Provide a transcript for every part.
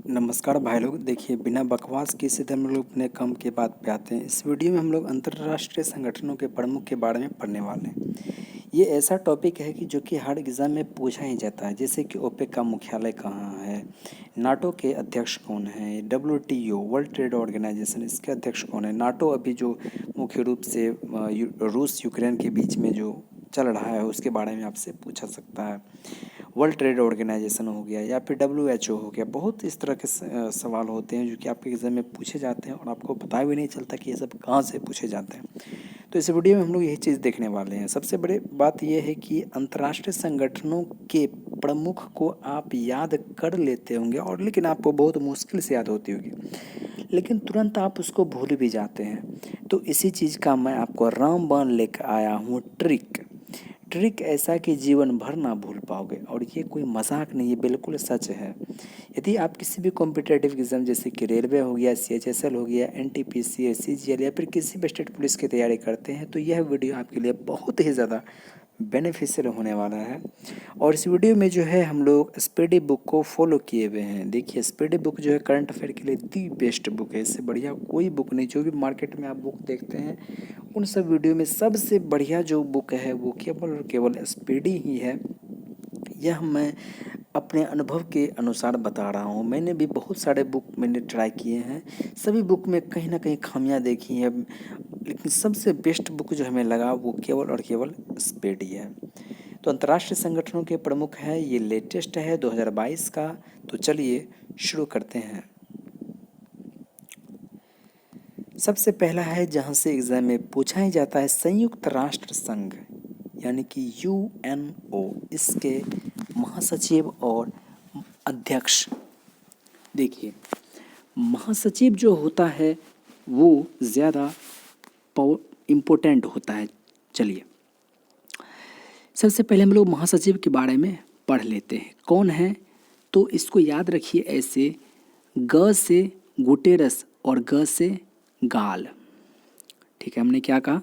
नमस्कार भाई लोग। देखिए, बिना बकवास के सीधे हम लोग अपने काम के बात पे आते हैं। इस वीडियो में हम लोग अंतर्राष्ट्रीय संगठनों के प्रमुख के बारे में पढ़ने वाले हैं। ये ऐसा टॉपिक है कि जो कि हर एग्जाम में पूछा ही जाता है, जैसे कि ओपेक का मुख्यालय कहाँ है, नाटो के अध्यक्ष कौन है, WTO वर्ल्ड ट्रेड ऑर्गेनाइजेशन इसके अध्यक्ष कौन है, नाटो अभी जो मुख्य रूप से रूस यूक्रेन के बीच में जो चल रहा है उसके बारे में आपसे पूछा सकता है। वर्ल्ड ट्रेड ऑर्गेनाइजेशन हो गया या फिर WHO हो गया। बहुत इस तरह के सवाल होते हैं जो कि आपके एग्जाम में पूछे जाते हैं और आपको पता भी नहीं चलता कि ये सब कहाँ से पूछे जाते हैं। तो इस वीडियो में हम लोग यही चीज़ देखने वाले हैं। सबसे बड़ी बात यह है कि अंतर्राष्ट्रीय संगठनों के प्रमुख को आप याद कर लेते होंगे, और लेकिन आपको बहुत मुश्किल से याद होती होगी, लेकिन तुरंत आप उसको भूल भी जाते हैं। तो इसी चीज़ का मैं आपको रामबाण लेकर आया हूँ, ट्रिक। ट्रिक ऐसा कि जीवन भर ना भूल पाओगे, और ये कोई मजाक नहीं, ये बिल्कुल सच है। यदि आप किसी भी कॉम्पिटेटिव एग्जाम जैसे कि रेलवे हो गया, CHSL हो गया, NTPC, CGL या फिर किसी भी स्टेट पुलिस की तैयारी करते हैं, तो यह वीडियो आपके लिए बहुत ही ज़्यादा बेनिफिशियल होने वाला है। और इस वीडियो में जो है हम लोग स्पीडी बुक को फॉलो किए हुए हैं। देखिए, स्पीडी बुक जो है करंट अफेयर के लिए दी बेस्ट बुक है। इससे बढ़िया कोई बुक नहीं। जो भी मार्केट में आप बुक देखते हैं उन सब वीडियो में सबसे बढ़िया जो बुक है वो केवल और केवल स्पीडी ही है। यह मैं अपने अनुभव के अनुसार बता रहा हूँ। मैंने भी बहुत सारे बुक मैंने ट्राई किए हैं, सभी बुक में कहीं ना कहीं खामियां देखी हैं, लेकिन सबसे बेस्ट बुक जो हमें लगा वो केवल और केवल स्पीडी है। तो अंतर्राष्ट्रीय संगठनों के प्रमुख है, ये लेटेस्ट है 2022 का। तो चलिए शुरू करते हैं। सबसे पहला है जहाँ से एग्जाम में पूछा ही जाता है, संयुक्त राष्ट्र संघ यानी कि UNO, इसके महासचिव और अध्यक्ष। देखिए, महासचिव जो होता है वो ज़्यादा इम्पोर्टेंट होता है। चलिए, सबसे पहले हम लोग महासचिव के बारे में पढ़ लेते हैं। कौन है, तो इसको याद रखिए ऐसे, ग से गुटेरस और ग से गाल। ठीक है, हमने क्या कहा,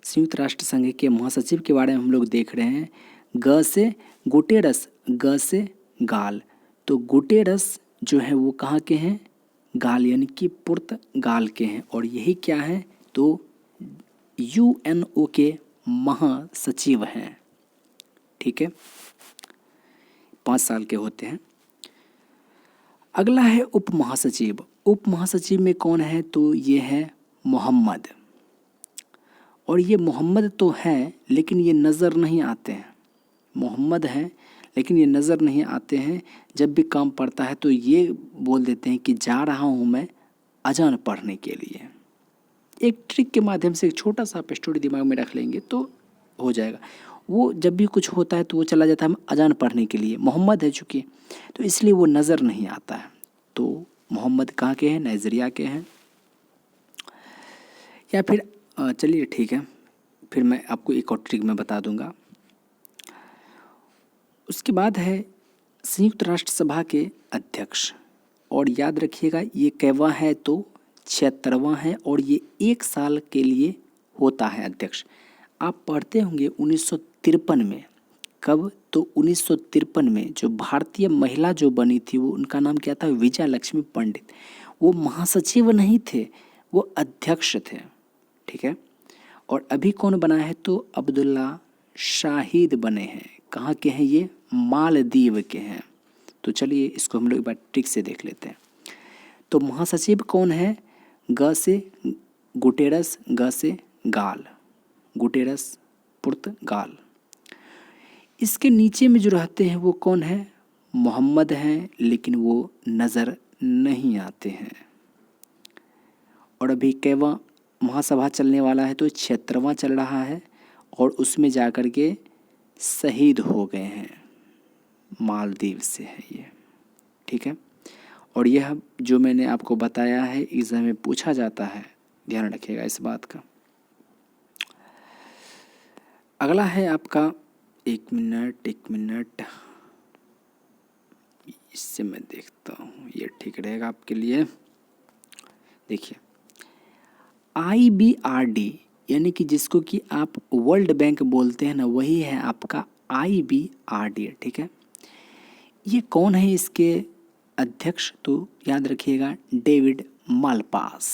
संयुक्त राष्ट्र संघ के महासचिव के बारे में हम लोग देख रहे हैं। ग से गुटेरस, ग से गाल। तो गुटेरस जो है वो कहाँ के हैं, गाल यानी कि पुर्तगाल के हैं। और यही क्या है, तो UNO के महासचिव हैं। ठीक है, 5 साल के होते हैं। अगला है उप महासचिव। उप महासचिव में कौन है, तो ये है मोहम्मद। और ये मोहम्मद तो है लेकिन ये नज़र नहीं आते हैं। मोहम्मद हैं लेकिन ये नज़र नहीं आते हैं। जब भी काम पड़ता है तो ये बोल देते हैं कि जा रहा हूँ मैं अजान पढ़ने के लिए। एक ट्रिक के माध्यम से एक छोटा सा आप स्टोरी दिमाग में रख लेंगे तो हो जाएगा। वो जब भी कुछ होता है तो वो चला जाता है अजान पढ़ने के लिए। मोहम्मद है चूँकि, तो इसलिए वो नज़र नहीं आता है। तो मोहम्मद कहाँ के हैं, नाइजीरिया के हैं। या फिर चलिए ठीक है, फिर मैं आपको एक और ट्रिक मैं बता दूंगा। उसके बाद है संयुक्त राष्ट्र सभा के अध्यक्ष। और याद रखिएगा ये कैवा है, तो 76वां है, और ये 1 साल के लिए होता है अध्यक्ष। आप पढ़ते होंगे 1953 में। कब, तो 1953 में जो भारतीय महिला जो बनी थी वो, उनका नाम क्या था, विजया लक्ष्मी पंडित। वो महासचिव नहीं थे, वो अध्यक्ष थे। ठीक है, और अभी कौन बना है, तो अब्दुल्ला शाहिद बने हैं। कहाँ के हैं ये, मालदीव के हैं। तो चलिए इसको हम लोग एक बार ट्रिक से देख लेते हैं। तो महासचिव कौन है, ग से गुटेरस, ग से गाल, गुटेरस पुर्तगाल। इसके नीचे में जो रहते हैं वो कौन है, मोहम्मद हैं, लेकिन वो नज़र नहीं आते हैं। और अभी कैवा महासभा चलने वाला है, तो 76वां चल रहा है, और उसमें जाकर के शहीद हो गए हैं। मालदीव से है ये। ठीक है, और यह जो मैंने आपको बताया है एग्जाम में पूछा जाता है, ध्यान रखिएगा इस बात का। अगला है आपका, एक मिनट, इससे मैं देखता हूँ ये ठीक रहेगा आपके लिए। देखिए, IBRD यानी कि जिसको कि आप वर्ल्ड बैंक बोलते हैं ना, वही है आपका IBRD। ठीक है, ये कौन है, इसके अध्यक्ष तो याद रखिएगा डेविड मालपास।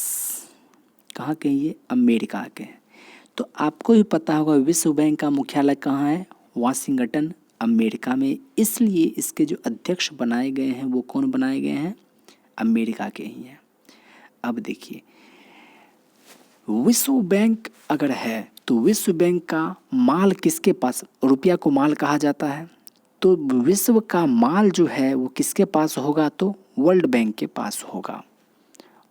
कहाँ के हैं ये? अमेरिका के हैं। तो आपको भी पता होगा विश्व बैंक का मुख्यालय कहाँ है? वाशिंगटन, अमेरिका में। इसलिए इसके जो अध्यक्ष बनाए गए हैं वो कौन बनाए गए हैं? अमेरिका के ही हैं। अब देखिए, विश्व बैंक अगर है तो विश्व बैंक का माल किसके पास? रुपया को माल कहा जाता है। तो विश्व का माल जो है वो किसके पास होगा? तो वर्ल्ड बैंक के पास होगा।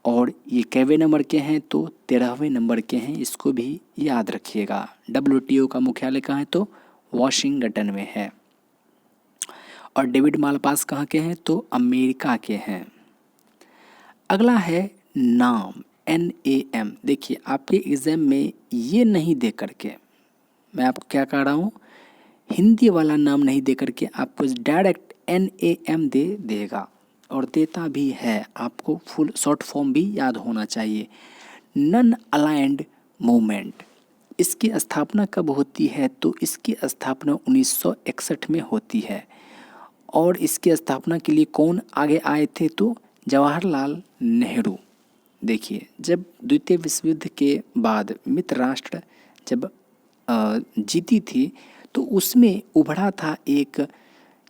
और ये कैवे नंबर के हैं? तो 13वें नंबर के हैं। इसको भी याद रखिएगा। WTO का मुख्यालय कहाँ है? तो वाशिंगटन में है। और डेविड मालपास कहाँ के हैं? तो अमेरिका के हैं। अगला है नाम, NAM। देखिए आपके एग्जाम में ये नहीं दे करके, मैं आपको क्या कह रहा हूँ, हिंदी वाला नाम नहीं दे करके आपको डायरेक्ट NAM दे देगा, और देता भी है। आपको फुल शॉर्ट फॉर्म भी याद होना चाहिए। Non aligned movement. इसकी स्थापना कब होती है? तो इसकी स्थापना 1961 में होती है। और इसकी स्थापना के लिए कौन आगे आए थे? तो जवाहरलाल नेहरू। देखिए जब द्वितीय विश्व युद्ध के बाद मित्र राष्ट्र जब जीती थी तो उसमें उभरा था एक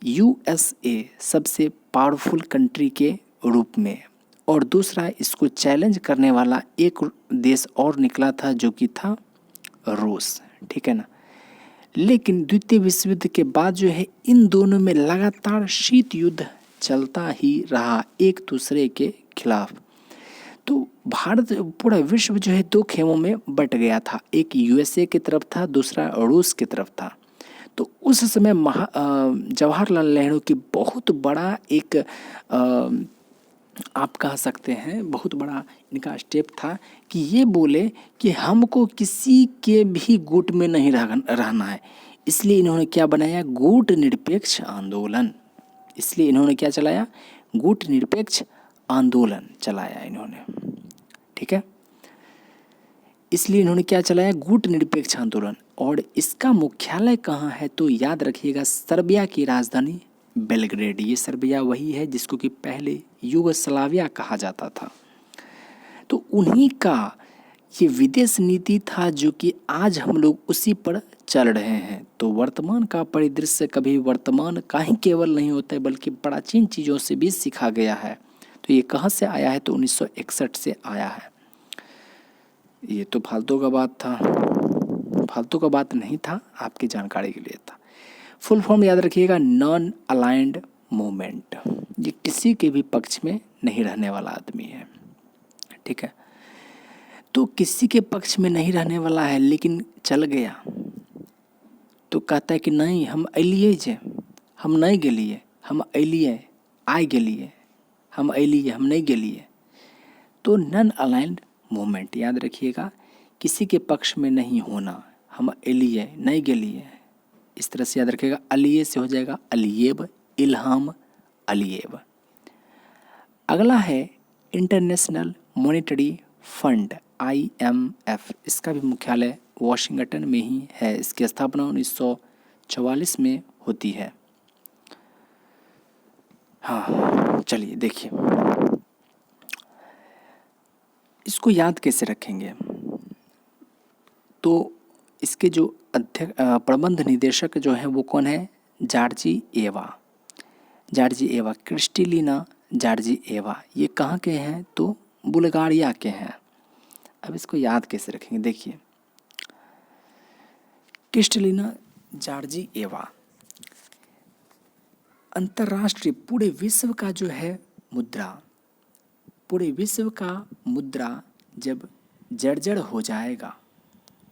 USA सबसे पावरफुल कंट्री के रूप में, और दूसरा इसको चैलेंज करने वाला एक देश और निकला था जो कि था रूस। ठीक है ना। लेकिन द्वितीय विश्व युद्ध के बाद जो है इन दोनों में लगातार शीत युद्ध चलता ही रहा एक दूसरे के खिलाफ। तो भारत, पूरा विश्व जो है दो खेमों में बट गया था। एक USA की तरफ था, दूसरा रूस की तरफ था। तो उस समय जवाहरलाल नेहरू की बहुत बड़ा एक आप कह सकते हैं बहुत बड़ा इनका स्टेप था कि ये बोले कि हमको किसी के भी गुट में नहीं रहना है। इसलिए इन्होंने क्या बनाया? गुट निरपेक्ष आंदोलन। इसलिए इन्होंने क्या चलाया? गुट निरपेक्ष आंदोलन चलाया इन्होंने। ठीक है। इसलिए इन्होंने क्या चलाया? गुट निरपेक्ष आंदोलन। और इसका मुख्यालय कहाँ है? तो याद रखिएगा सर्बिया की राजधानी बेलग्रेड। ये सर्बिया वही है जिसको कि पहले यूगोस्लाविया कहा जाता था। तो उन्हीं का ये विदेश नीति था जो कि आज हम लोग उसी पर चल रहे हैं। तो वर्तमान का परिदृश्य कभी वर्तमान का ही केवल नहीं होता है बल्कि प्राचीन चीज़ों से भी सीखा गया है। तो ये कहाँ से आया है? तो 1961 से आया है। ये तो फालतू का बात था, फालतू का बात नहीं था, आपकी जानकारी के लिए था। फुल फॉर्म याद रखिएगा, नॉन अलाइंड मूवमेंट। ये किसी के भी पक्ष में नहीं रहने वाला आदमी है। ठीक है। तो किसी के पक्ष में नहीं रहने वाला है लेकिन चल गया तो कहता है कि नहीं हम अलिए जे, हम नहीं गेलिए, हम अलिए आइ गेलिए, हम अलिए हम नहीं गेलिए। तो नॉन अलाइंड मूवमेंट याद रखिएगा, किसी के पक्ष में नहीं होना, हम अलिए नहीं गेलिए, इस तरह से याद रखिएगा। अलिए से हो जाएगा अलिएब, इल्हाम अलिएब। अगला है इंटरनेशनल मॉनेटरी फंड IMF। इसका भी मुख्यालय वाशिंगटन में ही है। इसकी स्थापना 1944 में होती है। हाँ चलिए देखिए इसको याद कैसे रखेंगे। तो इसके जो अध्यक्ष प्रबंध निदेशक जो है वो कौन है? Georgieva, Georgieva, Kristalina Georgieva. ये कहाँ के हैं? तो बुल्गारिया के हैं। अब इसको याद कैसे रखेंगे? देखिए क्रिस्टलिना जॉर्जिएवा अंतर्राष्ट्रीय पूरे विश्व का जो है मुद्रा, पूरे विश्व का मुद्रा जब जर्जर हो जाएगा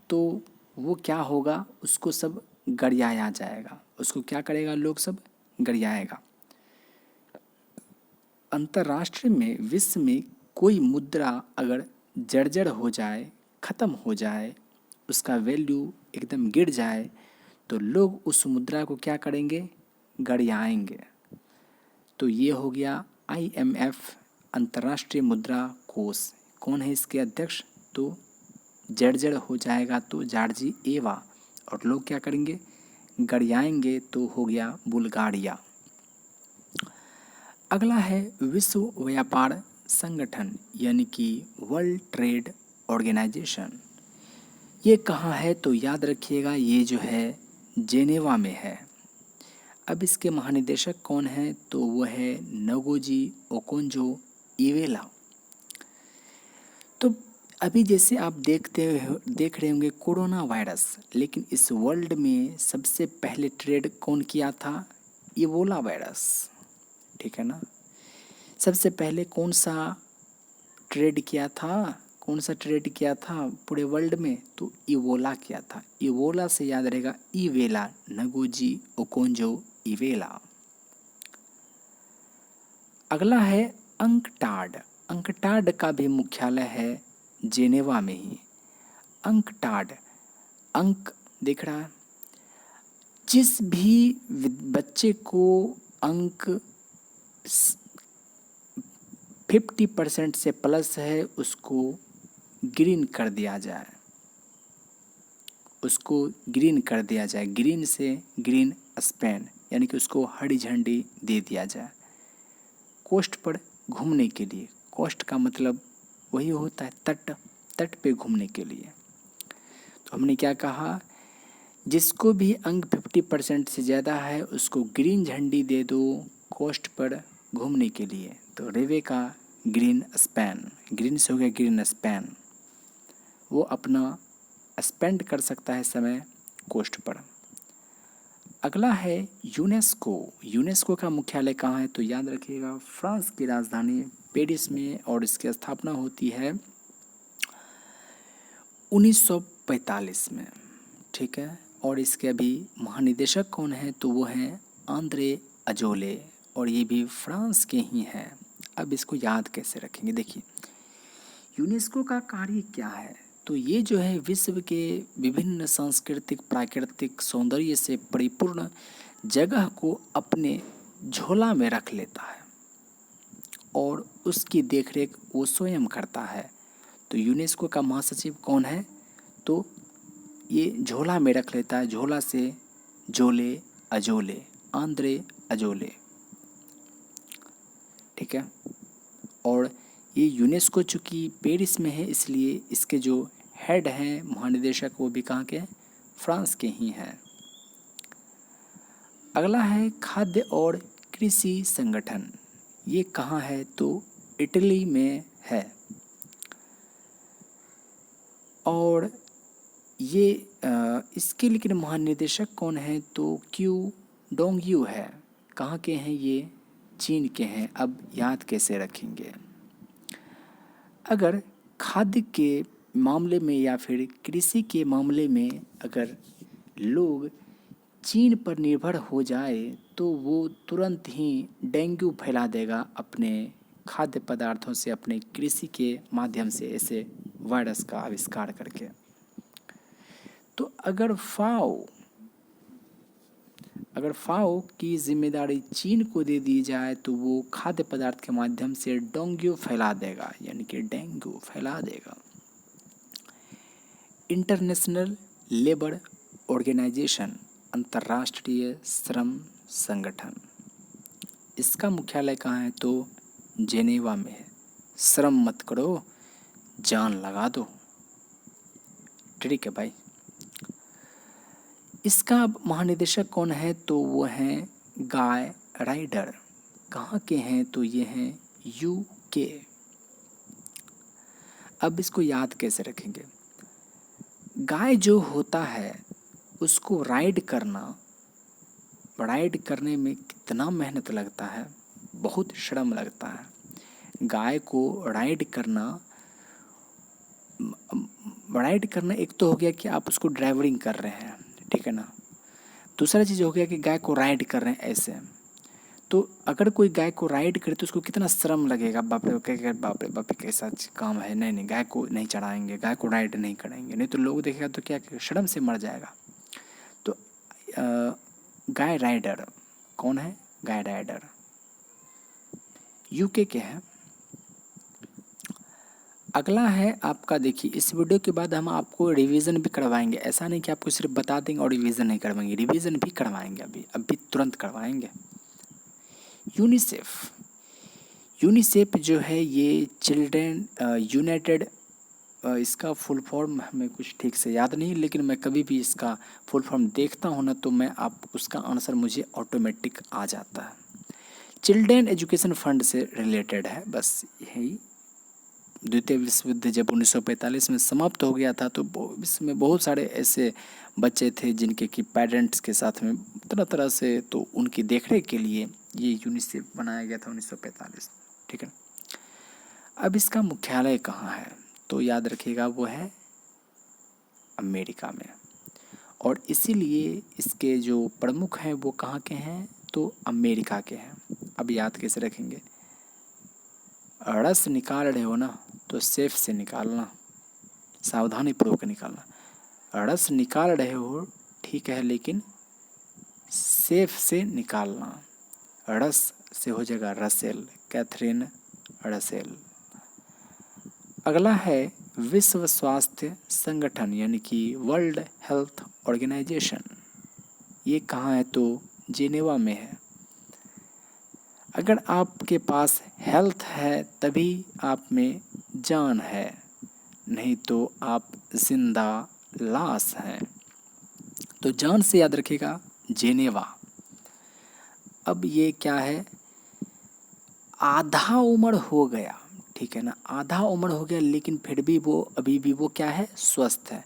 तो वो क्या होगा? उसको सब गरियाया जाएगा। उसको क्या करेगा? लोग सब गरियाएगा। अंतर्राष्ट्रीय में, विश्व में कोई मुद्रा अगर जर्जर हो जाए, ख़त्म हो जाए, उसका वैल्यू एकदम गिर जाए तो लोग उस मुद्रा को क्या करेंगे? गरियाएंगे। तो ये हो गया IMF, अंतर्राष्ट्रीय मुद्रा कोष। कौन है इसके अध्यक्ष? तो जर्जर हो जाएगा तो जॉर्जिएवा, और लोग क्या करेंगे? गरियाएंगे, तो हो गया बुल्गारिया। अगला है विश्व व्यापार संगठन यानी कि वर्ल्ड ट्रेड ऑर्गेनाइजेशन। ये कहाँ है तो याद रखिएगा, ये जो है जेनेवा में है। अब इसके महानिदेशक कौन है तो वो है नगोजी ओकोंजो इवेला। तो अभी जैसे आप देख रहे होंगे कोरोना वायरस, लेकिन इस वर्ल्ड में सबसे पहले ट्रेड कौन किया था? इबोला वायरस, ठीक है ना। सबसे पहले कौन सा ट्रेड किया था? कौन सा ट्रेड किया था पूरे वर्ल्ड में? तो इबोला किया था। इबोला से याद रहेगा इवेला, नगोजी ओकोंजो इवेला। अगला है अंकटाड। अंकटाड का भी मुख्यालय है जेनेवा में ही। अंकटाड, अंक दिख रहा है, जिस भी बच्चे को अंक 50% से प्लस है उसको ग्रीन कर दिया जाए, उसको ग्रीन कर दिया जाए। ग्रीन से ग्रीन स्पेन, यानी कि उसको हरी झंडी दे दिया जाए कोस्ट पर घूमने के लिए। कोस्ट का मतलब वही होता है तट, तट पे घूमने के लिए। तो हमने क्या कहा, जिसको भी अंक 50% से ज़्यादा है उसको ग्रीन झंडी दे दो कोस्ट पर घूमने के लिए। तो रेवे का ग्रीन स्पेन, ग्रीन से हो गया ग्रीन स्पेन, वो अपना स्पेंड कर सकता है समय कोस्ट पर। अगला है यूनेस्को। यूनेस्को का मुख्यालय कहाँ है तो याद रखिएगा फ्रांस की राजधानी पेरिस में, और इसकी स्थापना होती है 1945 में, ठीक है। और इसके अभी महानिदेशक कौन है तो वो हैं आंद्रे अजोले, और ये भी फ्रांस के ही हैं। अब इसको याद कैसे रखेंगे, देखिए यूनेस्को का कार्य क्या है तो ये जो है विश्व के विभिन्न सांस्कृतिक प्राकृतिक सौंदर्य से परिपूर्ण जगह को अपने झोला में रख लेता है और उसकी देखरेख वो स्वयं करता है। तो यूनेस्को का महासचिव कौन है तो ये झोला में रख लेता है, झोला से जोले अजोले, आंद्रे अजोले, ठीक है। और ये यूनेस्को चूँकि पेरिस में है इसलिए इसके जो हेड हैं महानिदेशक वो भी कहाँ के हैं, फ्रांस के ही हैं। अगला है खाद्य और कृषि संगठन। ये कहाँ है तो इटली में है। और ये इसके लेकिन महानिदेशक कौन है तो क्यू डोंगयू है। कहाँ के हैं ये, चीन के हैं। अब याद कैसे रखेंगे, अगर खाद्य के मामले में या फिर कृषि के मामले में अगर लोग चीन पर निर्भर हो जाए तो वो तुरंत ही डेंगू फैला देगा अपने खाद्य पदार्थों से, अपने कृषि के माध्यम से, ऐसे वायरस का आविष्कार करके। तो अगर फाओ की जिम्मेदारी चीन को दे दी जाए तो वो खाद्य पदार्थ के माध्यम से डेंगू फैला देगा, यानी कि डेंगू फैला देगा। इंटरनेशनल लेबर ऑर्गेनाइजेशन, अंतर्राष्ट्रीय श्रम संगठन, इसका मुख्यालय कहाँ है तो जेनेवा में है। श्रम मत करो, जान लगा दो, ठीक है भाई। इसका महानिदेशक कौन है तो वो हैं गाय राइडर। कहाँ के हैं तो ये हैं यूके। अब इसको याद कैसे रखेंगे, गाय जो होता है उसको राइड करने में कितना मेहनत लगता है, बहुत श्रम लगता है। गाय को राइड करना एक तो हो गया कि आप उसको ड्राइवरिंग कर रहे हैं, ठीक है ना। दूसरा चीज़ हो गया कि गाय को राइड कर रहे हैं ऐसे। तो अगर कोई गाय को राइड करे तो उसको कितना श्रम लगेगा, बाप रे बाप कैसा काम है। नहीं, गाय को नहीं चढ़ाएंगे, गाय को राइड नहीं करेंगे, नहीं तो लोग देखेगा तो क्या श्रम से मर जाएगा। तो गाय राइडर कौन है, गाय राइडर यूके के हैं। अगला है आपका, देखिए इस वीडियो के बाद हम आपको रिवीजन भी करवाएंगे। ऐसा नहीं कि आपको सिर्फ बता देंगे और रिवीजन नहीं करवाएंगे, रिवीजन भी करवाएंगे, अभी तुरंत करवाएंगे। यूनिसेफ, यूनिसेफ जो है ये चिल्ड्रेन यूनाइटेड, इसका फुल फॉर्म हमें कुछ ठीक से याद नहीं, लेकिन मैं कभी भी इसका फुल फॉर्म देखता हूँ ना तो मैं आप उसका आंसर मुझे ऑटोमेटिक आ जाता है। चिल्ड्रेन एजुकेशन फंड से रिलेटेड है, बस यही। द्वितीय विश्व युद्ध जब 1945 में समाप्त हो गया था तो विश्व में बहुत सारे ऐसे बच्चे थे जिनके कि पेरेंट्स के साथ में तरह तरह से, तो उनकी देखरेख के लिए ये यूनिसेफ बनाया गया था 1945, ठीक है। अब इसका मुख्यालय कहाँ है तो याद रखिएगा वो है अमेरिका में, और इसीलिए इसके जो प्रमुख हैं वो कहाँ के हैं तो अमेरिका के हैं। अब याद कैसे रखेंगे, रस निकाल रहे हो ना तो सेफ से निकालना, सावधानी पूर्वक निकालना। रस निकाल रहे हो ठीक है, लेकिन सेफ से निकालना। रस से हो जाएगा रसेल, कैथरीन रसेल। अगला है विश्व स्वास्थ्य संगठन यानी कि वर्ल्ड हेल्थ ऑर्गेनाइजेशन। ये कहाँ है तो जेनेवा में है। अगर आपके पास हेल्थ है तभी आप में जान है, नहीं तो आप जिंदा लाश हैं। तो जान से याद रखिएगा जेनेवा। अब ये क्या है, आधा उम्र हो गया, ठीक है ना, आधा उम्र हो गया लेकिन फिर भी वो अभी भी वो क्या है, स्वस्थ है।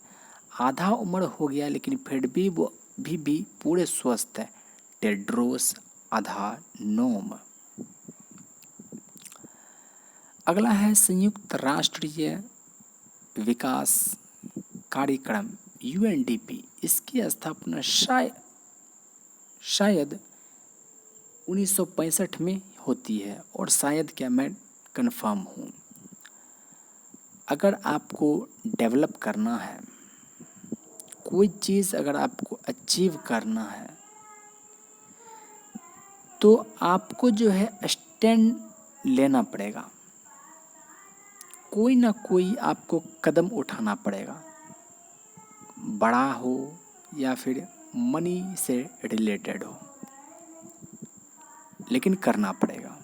आधा उम्र हो गया लेकिन फिर भी वो भी पूरे स्वस्थ है, टेड्रोस अधानोम। अगला है संयुक्त राष्ट्रीय विकास कार्यक्रम यूएनडीपी। इसकी स्थापना शायद 1965 में होती है, और शायद क्या मैं कंफर्म हूँ। अगर आपको डेवलप करना है, कोई चीज़ अगर आपको अचीव करना है तो आपको जो है स्टैंड लेना पड़ेगा, कोई ना कोई आपको कदम उठाना पड़ेगा, बड़ा हो या फिर मनी से रिलेटेड हो, लेकिन करना पड़ेगा।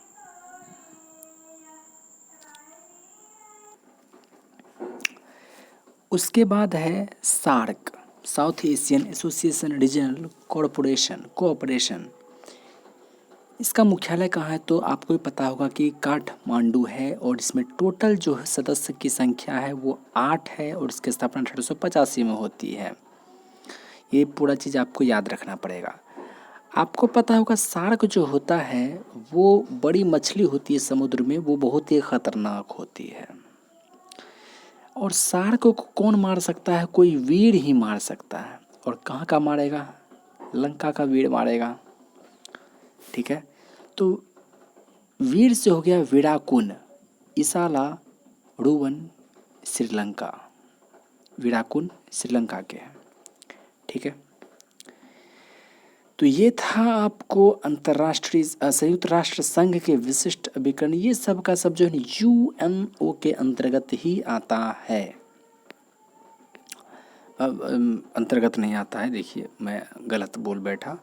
उसके बाद है SAARC, South Asian Association Regional Cooperation. इसका मुख्यालय कहाँ है तो आपको भी पता होगा कि काठमांडू है, और इसमें टोटल जो सदस्य की संख्या है वो 8 है, और इसकी स्थापना 1885 में होती है। ये पूरा चीज़ आपको याद रखना पड़ेगा। आपको पता होगा सार्क जो होता है वो बड़ी मछली होती है समुद्र में, वो बहुत ही खतरनाक होती है, और सार्क को कौन मार सकता है, कोई वीर ही मार सकता है। और कहाँ का मारेगा, लंका का वीर मारेगा, ठीक है। तो वीर से हो गया विराकुन, इसाला रुवन श्रीलंका, विराकुन श्रीलंका के हैं, ठीक है। तो ये था आपको अंतर्राष्ट्रीय संयुक्त राष्ट्र संघ के विशिष्ट अभिकरण। ये सब का सब जो है यूएनओ के अंतर्गत ही आता है, अंतर्गत नहीं आता है, देखिए मैं गलत बोल बैठा।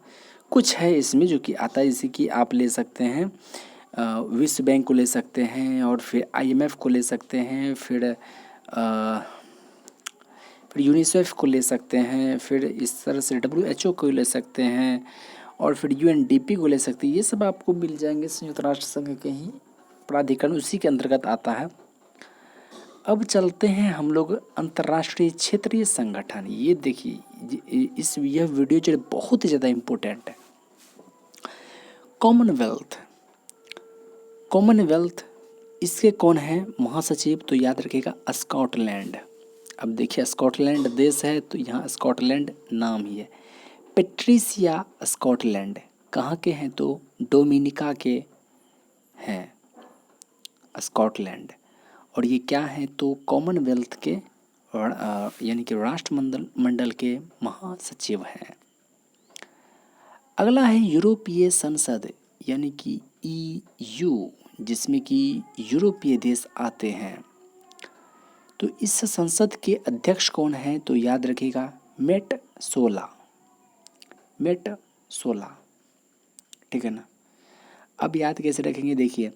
कुछ है इसमें जो कि आता है, जैसे कि आप ले सकते हैं विश्व बैंक को ले सकते हैं, और फिर आईएमएफ को ले सकते हैं, फिर यूनिसेफ को ले सकते हैं, फिर इस तरह से डब्ल्यूएचओ को ले सकते हैं, और फिर यूएनडीपी को ले सकते हैं। ये सब आपको मिल जाएंगे संयुक्त राष्ट्र संघ के ही प्राधिकरण, उसी के अंतर्गत आता है। अब चलते हैं हम लोग अंतर्राष्ट्रीय क्षेत्रीय संगठन। ये देखिए यह वीडियो जो बहुत ही ज़्यादा इम्पोर्टेंट है। कॉमनवेल्थ इसके कौन है महासचिव तो याद रखिएगा स्कॉटलैंड। अब देखिए स्कॉटलैंड देश है तो यहाँ स्कॉटलैंड नाम ही है। पेट्रिसिया स्कॉटलैंड कहाँ के हैं तो डोमिनिका के हैं स्कॉटलैंड, और ये क्या है तो कॉमनवेल्थ के यानी कि राष्ट्रमंडल के महासचिव हैं। अगला है यूरोपीय संसद यानी कि ईयू, जिसमें कि यूरोपीय देश आते हैं। तो इस संसद के अध्यक्ष कौन हैं तो याद रखिएगा मेटसोला, ठीक है ना। अब याद कैसे रखेंगे, देखिए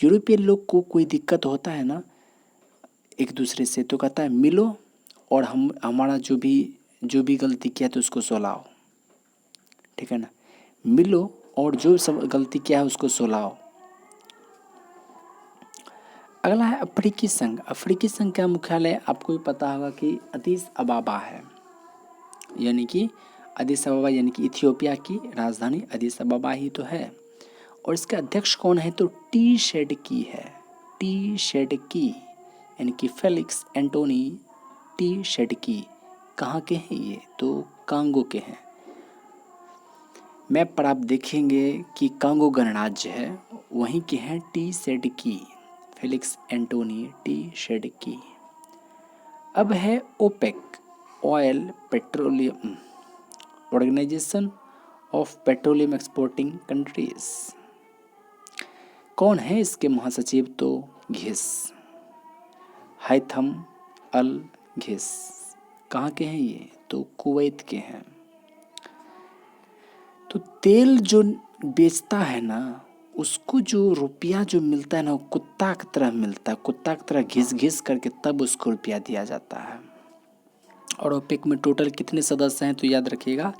यूरोपियन लोग को कोई दिक्कत होता है ना एक दूसरे से, तो कहता है मिलो और हम हमारा जो भी गलती किया तो उसको सुलझाओ, ठीक है ना। मिलो और जो सब गलती किया है उसको सुलझाओ। अगला है अफ्रीकी संघ। अफ्रीकी संघ का मुख्यालय आपको भी पता होगा कि अदीस अबाबा है, यानी कि अदीस अबाबा यानी कि इथियोपिया की राजधानी अदीस अबाबा ही तो है। और इसके अध्यक्ष कौन है, तो टी शेडकी है। टी शेडकी यानी कि फेलिक्स एंटोनी टी शेडकी। कहाँ के हैं ये, तो कांगो के हैं। मैप पर आप देखेंगे कि कांगो गणराज्य है, वहीं के हैं Tshisekedi, Felix Antoine Tshisekedi. अब है OPEC, Oil Petroleum Organization of Petroleum Exporting Countries. कौन है इसके महासचिव, तो घिस, हैथम अल घिस। कहाँ के हैं ये, तो कुवैत के हैं। तो तेल जो बेचता है ना, उसको जो रुपया जो मिलता है ना, वो कुत्ता की तरह मिलता है, कुत्ता की तरह घिस घिस करके तब उसको रुपया दिया जाता है। और ओपेक में टोटल कितने सदस्य हैं, तो याद रखिएगा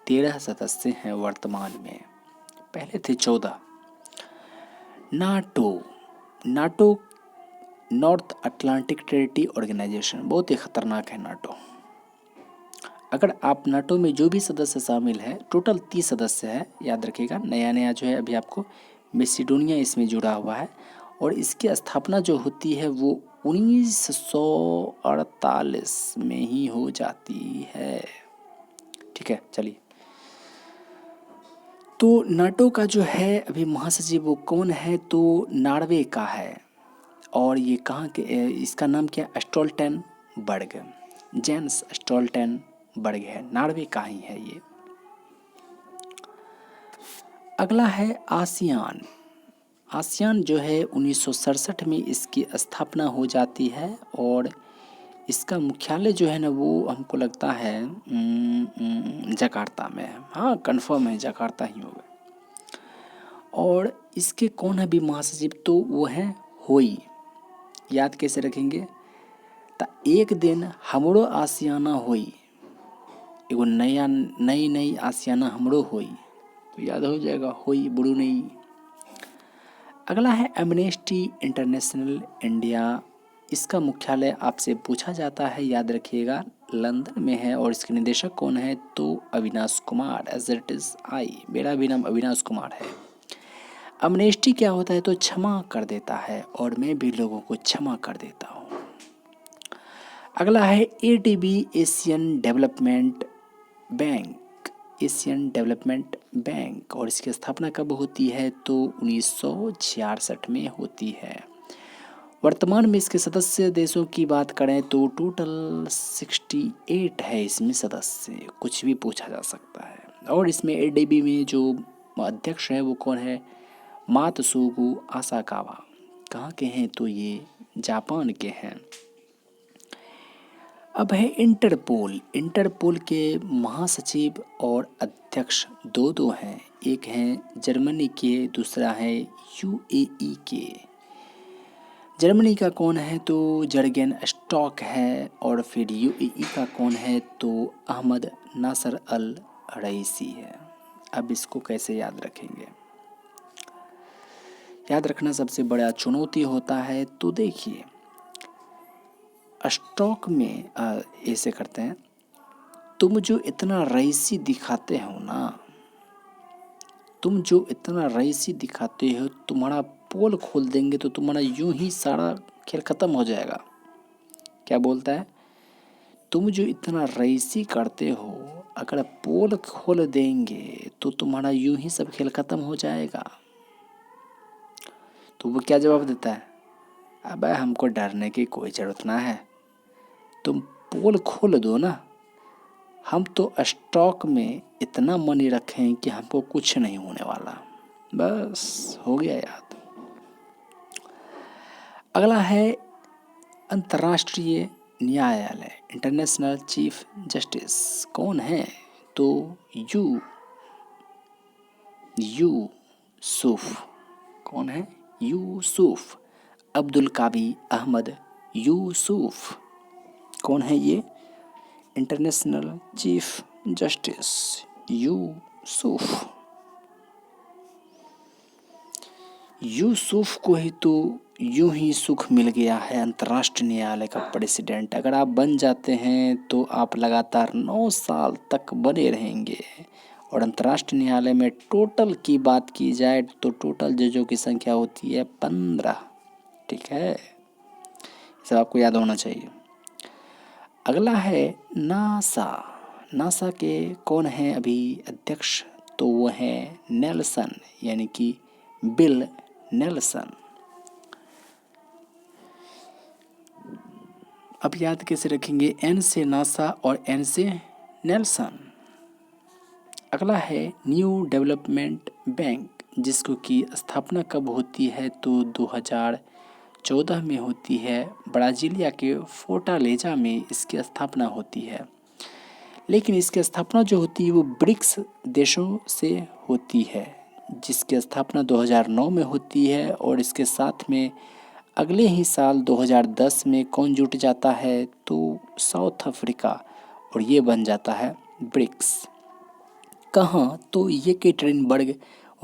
13 सदस्य हैं वर्तमान में, पहले थे 14। NATO, NATO North Atlantic Treaty Organization, बहुत ही खतरनाक है नाटो। अगर आप नाटो में जो भी सदस्य शामिल है, टोटल 30 सदस्य है, याद रखिएगा। नया नया जो है अभी आपको मैसेडोनिया इसमें जुड़ा हुआ है। और इसकी स्थापना जो होती है वो 1948 में ही हो जाती है, ठीक है। चलिए, तो नाटो का जो है अभी महासचिव वो कौन है, तो नॉर्वे का है। और ये कहाँ के, इसका नाम क्या, स्टोल्टेनबर्ग, जेंस स्टोल्टेनबर्ग है, नॉर्वे का ही है ये। अगला है आसियान। आसियान जो है 1967 में इसकी स्थापना हो जाती है। और इसका मुख्यालय जो है ना, वो हमको लगता है जकार्ता में है। हाँ, कंफर्म है, जकार्ता ही होगा। और इसके कौन है भी महासचिव, तो वो है होई। याद कैसे रखेंगे, ता एक दिन हमरो आसियाना होई, एगो नई नई आसियाना हमरो होई, तो याद हो जाएगा होई ब्रुनेई। अगला है एमनेस्टी इंटरनेशनल इंडिया। इसका मुख्यालय आपसे पूछा जाता है, याद रखिएगा लंदन में है। और इसके निदेशक कौन है, तो Avinash Kumar, as it is I, मेरा भी नाम अविनाश कुमार है। एमनेस्टी क्या होता है, तो क्षमा कर देता है, और मैं भी लोगों को क्षमा कर देता हूँ। अगला है ADB, Asian development bank, Asian development bank. और इसकी स्थापना कब होती है, तो 1966 में होती है। वर्तमान में इसके सदस्य देशों की बात करें तो टोटल 68 है इसमें सदस्य, कुछ भी पूछा जा सकता है। और इसमें एडीबी में जो अध्यक्ष है वो कौन है, मात्सुगु आसाकावा। कहाँ के हैं, तो ये जापान के हैं। अब है इंटरपोल। इंटरपोल के महासचिव और अध्यक्ष दो हैं, एक हैं जर्मनी के, दूसरा है यूएई के। जर्मनी का कौन है, तो जर्गेन स्टॉक है। और फिर यूएई का कौन है, तो अहमद नासर अल रईसी है। अब इसको कैसे याद रखेंगे, याद रखना सबसे बड़ा चुनौती होता है। तो देखिए, स्टॉक में ऐसे करते हैं, तुम जो इतना रईसी दिखाते हो ना, तुम जो इतना रईसी दिखाते हो, तुम्हारा पोल खोल देंगे तो तुम्हारा यूं ही सारा खेल खत्म हो जाएगा। क्या बोलता है, तुम जो इतना रईसी करते हो, अगर पोल खोल देंगे तो तुम्हारा यूं ही सब खेल खत्म हो जाएगा। तो वो क्या जवाब देता है, अबे हमको डरने की कोई ज़रूरत ना है, तुम पोल खोल दो ना, हम तो स्टॉक में इतना मनी रखें कि हमको कुछ नहीं होने वाला। बस हो गया याद। अगला है अंतर्राष्ट्रीय न्यायालय, इंटरनेशनल चीफ जस्टिस। कौन है, तो यूसुफ। कौन है, यूसुफ, अब्दुल कावी अहमद यूसुफ। कौन है ये? International chief justice Yusuf. Yusuf को ही तो यूं ही सुख मिल गया है अंतर्राष्ट्रीय न्यायालय का प्रेसिडेंट। अगर आप बन जाते हैं तो आप लगातार 9 साल तक बने रहेंगे। और अंतर्राष्ट्रीय न्यायालय में टोटल की बात की जाए तो टोटल जजों की संख्या होती है 15। ठीक है, ये सब आपको याद होना चाहिए। अगला है नासा। नासा के कौन है अभी अध्यक्ष? तो वो है नेल्सन, यानी कि बिल नेल्सन। अब याद कैसे रखेंगे? एन से नासा और एन से नेल्सन। अगला है न्यू डेवलपमेंट बैंक, जिसको की स्थापना कब होती है? तो 2014 में होती है। ब्राजीलिया के फोर्टालेजा में इसकी स्थापना होती है। लेकिन इसकी स्थापना जो होती है वो ब्रिक्स देशों से होती है, जिसकी स्थापना 2009 में होती है। और इसके साथ में अगले ही साल 2010 में कौन जुट जाता है? तो साउथ अफ्रीका, और ये बन जाता है ब्रिक्स। कहाँ? तो येकेटरिनबर्ग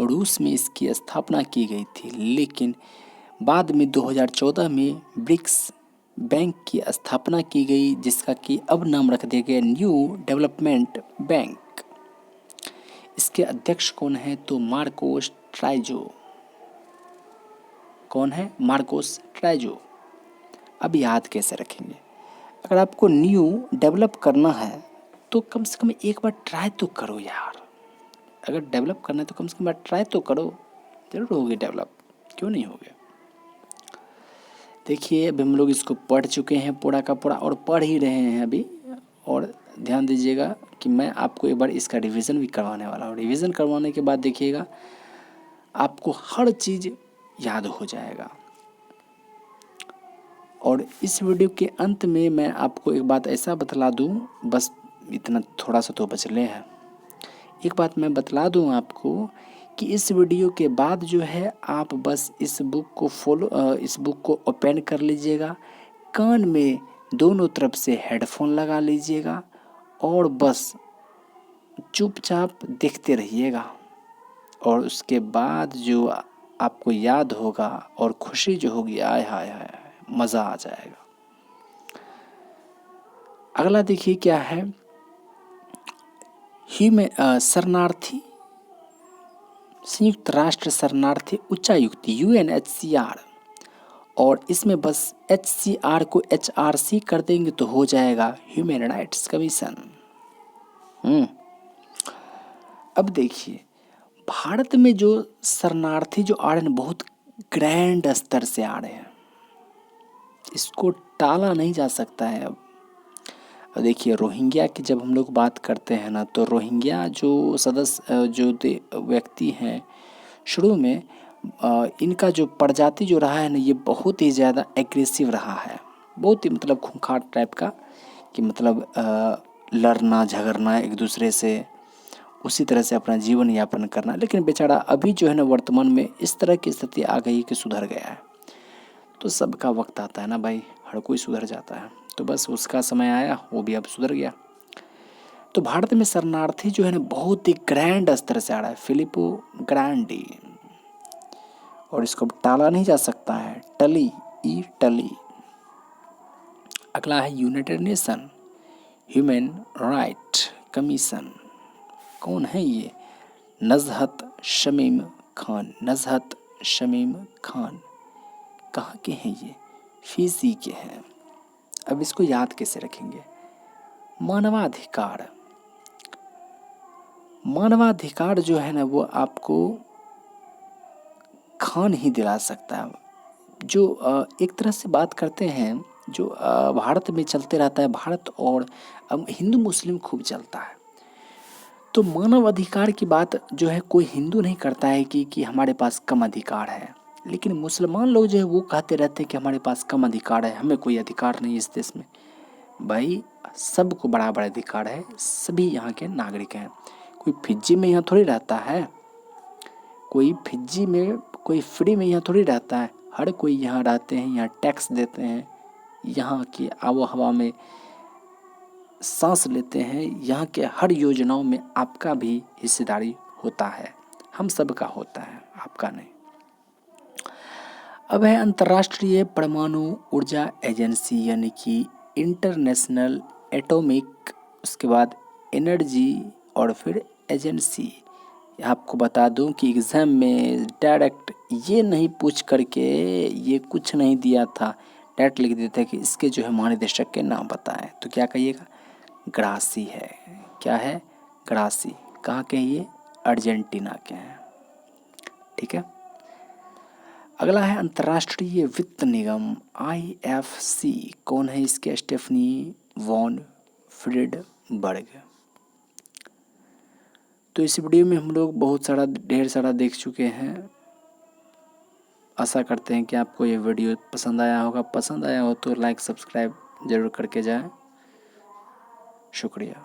रूस में इसकी स्थापना की गई थी। लेकिन बाद में 2014 में ब्रिक्स बैंक की स्थापना की गई, जिसका कि अब नाम रख दिया गया न्यू डेवलपमेंट बैंक। इसके अध्यक्ष कौन है? तो मार्कोस ट्राइजो। कौन है? मार्कोस ट्राइजो। अब याद कैसे रखेंगे? अगर आपको न्यू डेवलप करना है तो कम से कम एक बार ट्राई तो करो यार। अगर डेवलप करना है तो कम से कम बार ट्राई तो करो, जरूर होगी डेवलप, क्यों नहीं होगे। देखिए अभी हम लोग इसको पढ़ चुके हैं पूरा का पूरा, और पढ़ ही रहे हैं अभी। और ध्यान दीजिएगा कि मैं आपको एक बार इसका रिवीजन भी करवाने वाला हूँ। रिवीजन करवाने के बाद देखिएगा आपको हर चीज़ याद हो जाएगा। और इस वीडियो के अंत में मैं आपको एक बात ऐसा बतला दूं, बस इतना थोड़ा सा तो बचले है। एक बात मैं बतला दूं आपको कि इस वीडियो के बाद जो है आप बस इस बुक को ओपन कर लीजिएगा, कान में दोनों तरफ से हेडफोन लगा लीजिएगा और बस चुपचाप देखते रहिएगा। और उसके बाद जो आपको याद होगा और खुशी जो होगी, आय हाय हाय, मज़ा आ जाएगा। अगला देखिए क्या है, शरणार्थी, संयुक्त राष्ट्र शरणार्थी उच्चायुक्त UNHCR। और इसमें बस HCR को HRC कर देंगे तो हो जाएगा ह्यूमन राइट्स कमीशन। अब देखिए भारत में जो शरणार्थी जो आ रहे हैं बहुत ग्रैंड स्तर से आ रहे हैं, इसको टाला नहीं जा सकता है। अब देखिए रोहिंग्या की जब हम लोग बात करते हैं ना, तो रोहिंग्या जो सदस्य जो व्यक्ति हैं, शुरू में इनका जो प्रजाति जो रहा है ना, ये बहुत ही ज़्यादा एग्रेसिव रहा है। बहुत ही मतलब खूंखार टाइप का, कि मतलब लड़ना झगड़ना एक दूसरे से, उसी तरह से अपना जीवन यापन करना। लेकिन बेचारा अभी जो है ना वर्तमान में इस तरह की स्थिति आ गई कि सुधर गया है। तो सबका वक्त आता है ना भाई, हर कोई सुधर जाता है। तो बस उसका समय आया, वो भी अब सुधर गया। तो भारत में शरणार्थी जो है ना बहुत ही ग्रैंड स्तर से आ रहा है, फिलिपो ग्रांडी। और इसको टाला नहीं जा सकता है, टली। अगला है United nation human right commission. कौन है ये? नजहत शमीम खान। कहाँ के हैं ये? फिजी के हैं। अब इसको याद कैसे रखेंगे? मानवाधिकार जो है ना वो आपको खान ही दिला सकता है। जो एक तरह से बात करते हैं, जो भारत में चलते रहता है, भारत और हिंदू मुस्लिम खूब चलता है। तो मानव अधिकार की बात जो है कोई हिंदू नहीं करता है कि हमारे पास कम अधिकार है। लेकिन मुसलमान लोग जो है वो कहते रहते हैं कि हमारे पास कम अधिकार है, हमें कोई अधिकार नहीं इस देश में। भाई सबको बराबर अधिकार है, सभी यहाँ के नागरिक हैं। कोई फिजी में यहाँ थोड़ी रहता है, कोई फिजी में कोई फ्री में यहाँ थोड़ी रहता है, हर कोई यहाँ रहते हैं, यहाँ टैक्स देते हैं, यहाँ की आबो हवा में सांस लेते हैं, यहाँ के हर योजनाओं में आपका भी हिस्सेदारी होता है, हम सबका होता है, आपका नहीं। अब है अंतर्राष्ट्रीय परमाणु ऊर्जा एजेंसी यानी कि इंटरनेशनल एटॉमिक, उसके बाद एनर्जी और फिर एजेंसी। आपको बता दूं कि एग्ज़ाम में डायरेक्ट ये नहीं पूछ करके ये कुछ नहीं दिया था, डायरेक्ट लिख देते कि इसके जो है महानिदेशक के नाम बताएं, तो क्या कहिएगा? ग्रासी है। क्या है? ग्रासी। कहाँ के हैं ये? अर्जेंटीना के हैं। ठीक है। अगला है अंतर्राष्ट्रीय वित्त निगम IFC। कौन है इसके? Stephanie von Friedberg. तो इस वीडियो में हम लोग ढेर सारा देख चुके हैं। आशा करते हैं कि आपको ये वीडियो पसंद आया होगा। पसंद आया हो तो लाइक सब्सक्राइब ज़रूर करके जाएं। शुक्रिया।